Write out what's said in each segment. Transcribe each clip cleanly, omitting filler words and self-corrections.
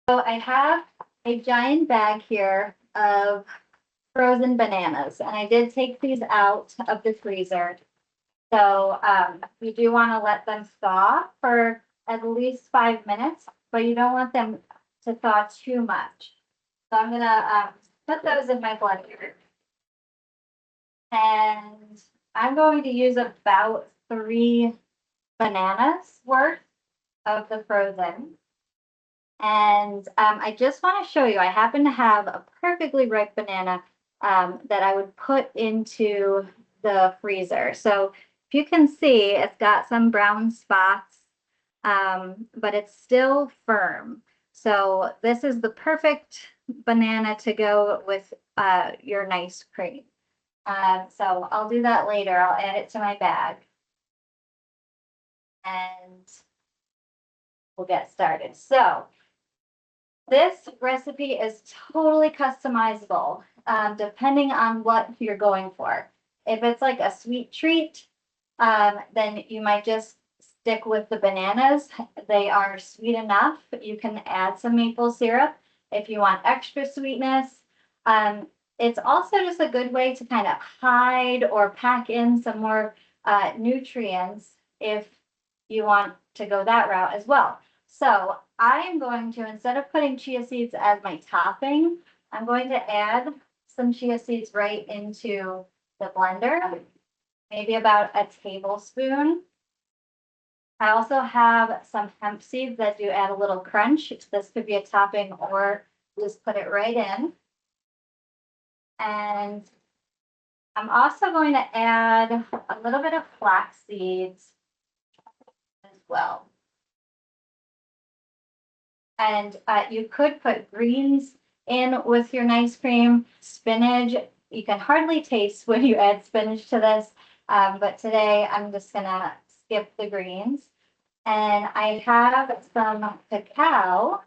So I have a giant bag here of frozen bananas, and I did take these out of the freezer. So you do want to let them thaw for at least 5 minutes, but you don't want them to thaw too much. So I'm gonna put those in my blender, and I'm going to use about 3 bananas worth of the frozen. And I just want to show you, I happen to have a perfectly ripe banana that I would put into the freezer. So if you can see, it's got some brown spots, but it's still firm. So this is the perfect banana to go with your nice cream. So I'll do that later. I'll add it to my bag and we'll get started. So this recipe is totally customizable, depending on what you're going for. If it's like a sweet treat, then you might just stick with the bananas. They are sweet enough. You can add some maple syrup if you want extra sweetness. It's also just a good way to kind of hide or pack in some more nutrients if you want to go that route as well. So I am going to, instead of putting chia seeds as my topping, I'm going to add some chia seeds right into the blender, maybe about a tablespoon. I also have some hemp seeds that do add a little crunch. This could be a topping or just put it right in. And I'm also going to add a little bit of flax seeds as well. And you could put greens in with your nice cream, spinach. You can hardly taste when you add spinach to this, but today I'm just gonna skip the greens. And I have some cacao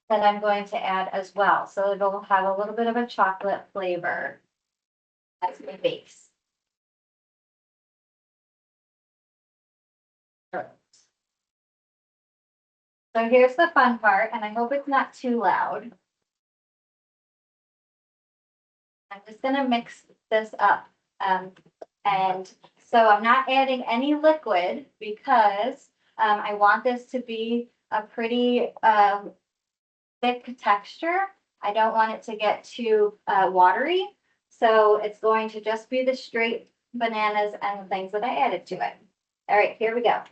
that I'm going to add as well. So it'll have a little bit of a chocolate flavor as my base. So here's the fun part, and I hope it's not too loud. I'm just gonna mix this up. And so I'm not adding any liquid because I want this to be a pretty thick texture. I don't want it to get too watery. So it's going to just be the straight bananas and the things that I added to it. All right, here we go.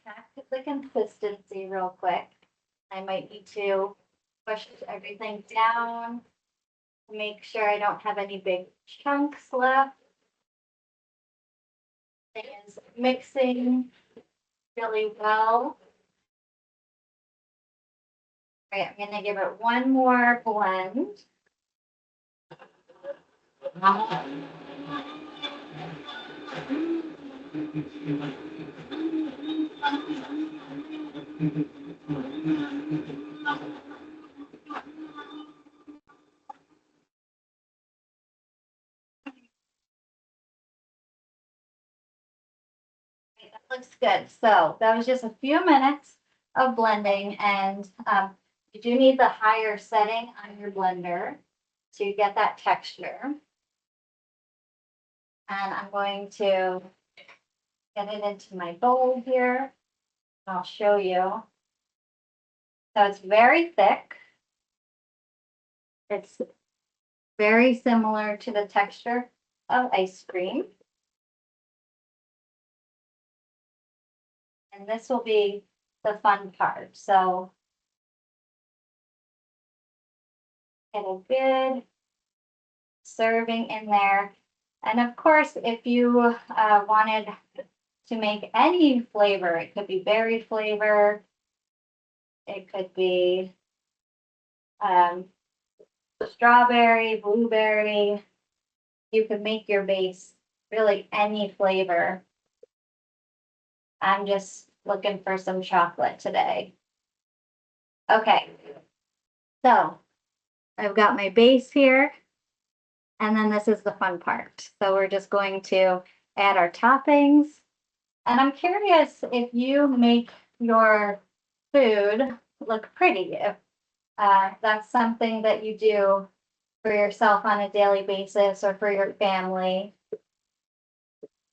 Check the consistency real quick. I might need to push everything down, make sure I don't have any big chunks left. It is mixing really well. All right, I'm gonna give it one more blend. That looks good. So that was just a few minutes of blending, and you do need the higher setting on your blender to get that texture. And I'm going to get it into my bowl here. I'll show you. So it's very thick. It's very similar to the texture of ice cream. And this will be the fun part. So Get a good serving in there. And of course, if you wanted to make any flavor, it could be berry flavor, it could be um, strawberry, blueberry. You could make your base really any flavor. I'm just looking for some chocolate today. Okay, so I've got my base here, and then this is the fun part. So we're just going to add our toppings. And I'm curious if you make your food look pretty, if that's something that you do for yourself on a daily basis or for your family.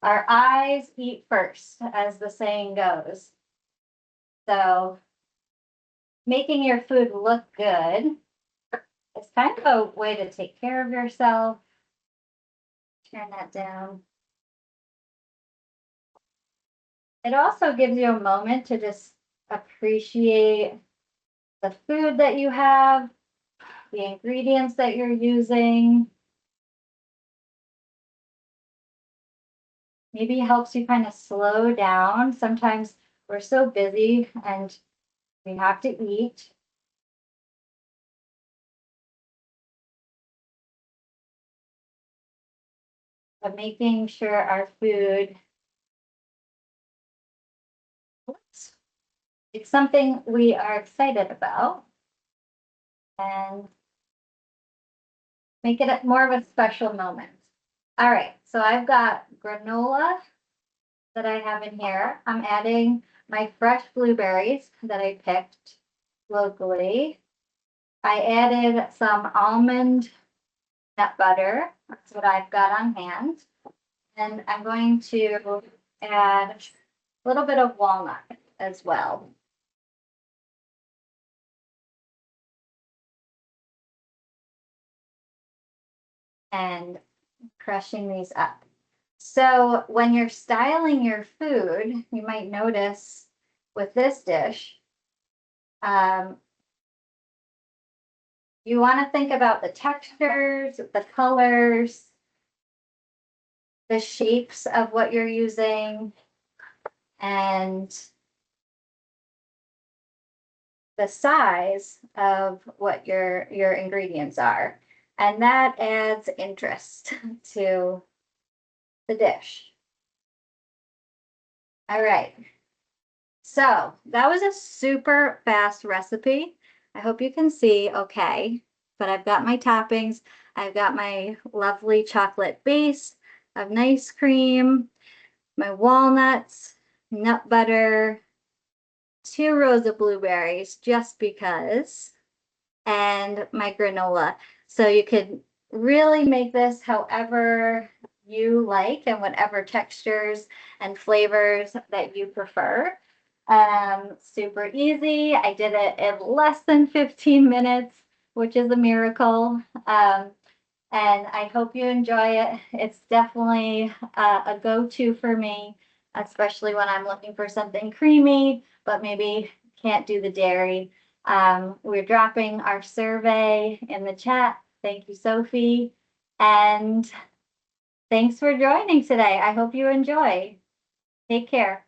Our eyes eat first, as the saying goes. So making your food look good is kind of a way to take care of yourself. Turn that down. It also gives you a moment to just appreciate the food that you have, the ingredients that you're using. Maybe helps you kind of slow down. Sometimes we're so busy and we have to eat. But making sure our food, it's something we are excited about and make it more of a special moment. All right, so I've got granola that I have in here. I'm adding my fresh blueberries that I picked locally. I added some almond nut butter. That's what I've got on hand. And I'm going to add a little bit of walnut as well. And crushing these up. So when you're styling your food, you might notice with this dish, you want to think about the textures, the colors, the shapes of what you're using, and the size of what your ingredients are. And that adds interest to the dish. All right. So that was a super fast recipe. I hope you can see okay, but I've got my toppings. I've got my lovely chocolate base of nice cream, my walnuts, nut butter, 2 rows of blueberries just because, and my granola. So you could really make this however you like and whatever textures and flavors that you prefer. Super easy. I did it in less than 15 minutes, which is a miracle. And I hope you enjoy it. It's definitely a go-to for me, especially when I'm looking for something creamy, but maybe can't do the dairy. We're dropping our survey in the chat. Thank you, Sophie. And thanks for joining today. I hope you enjoy. Take care.